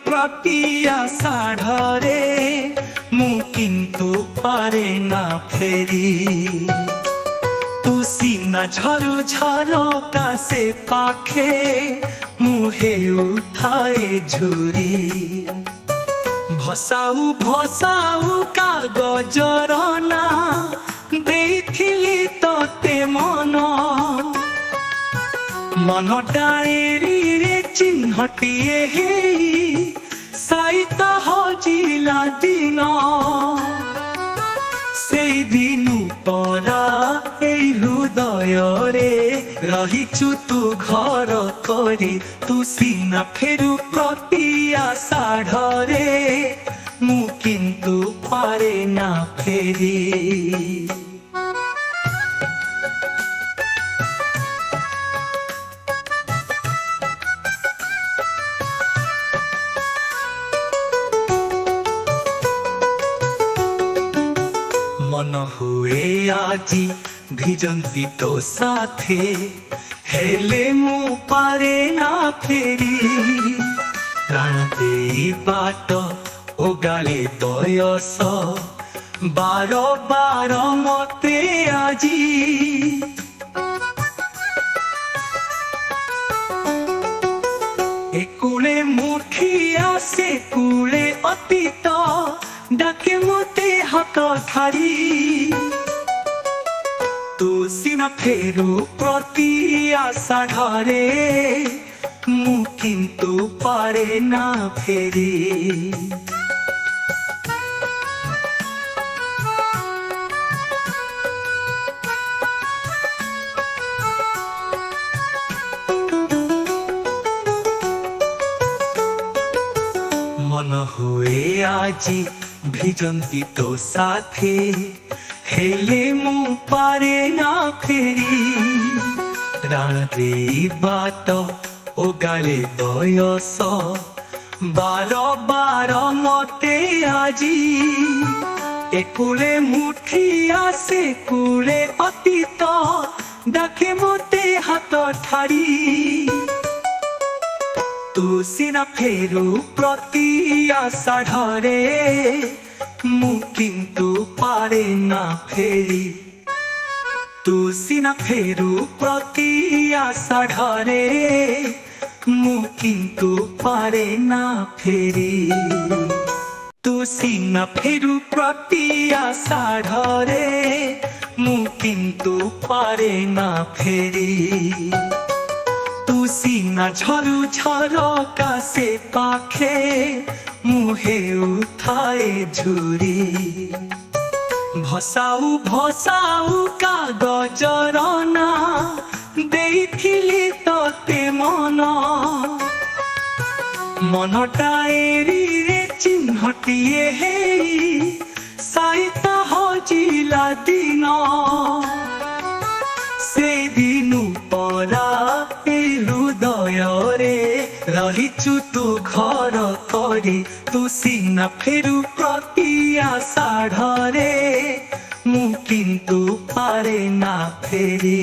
प्रति आषाढ़े मु किंतु पारे ना फेरी तू सीना झरू झरोका से पाखे मुहे उठाए झुरी भसाऊ भसाऊ कागजर ना देखिली तोते मन मन डायरी रे चिन्हटिए हे साइत हजिला दिन से दिनु परा एई हृदय रे रहिचु तू घर करी तू सीना फेरु प्रति आषाढ़े मु किंतु पारे ना फेरी मन हुए आजी भिजंती तो साथे हेले मु पारे ना फेरी प्राण दे बाट ओगाले दयस बार बार मते आजी एकुले मुखिया से कुले अतीत डाके मते हाथ धारी तू सीना फेरु प्रति आषाढ़े मु किंतु पारे ना फेरी मन हुए आजी भिजंती तो साथे हेले मु पारे ना फेरी प्राण दे बाट ओगाले दयस बार बार मते आजी एकुले मुठिया से कुले अतीत डाके मते हाथ ठारी तू सीना फेरु प्रति आषाढ़े मु किंतु पारे ना फेरी तू सीना फेरु प्रति आषाढ़े मु किंतु पारे ना फेरी तू सीना फेरु प्रति आषाढ़े मु किंतु पारे ना फेरी तू सीना झरू झरोका से पाखे मुहे उठाए झुरी भसाऊ भसाऊ कागजर ना देखिली तोते मन मन डायरी रे चिन्हटिए हे साइत हजिला दिन से दिनु परा हृदय रे रहिचु तू घर करी तू सीना फेरु प्रति आषाढ़े मु किंतु पारे ना फेरी।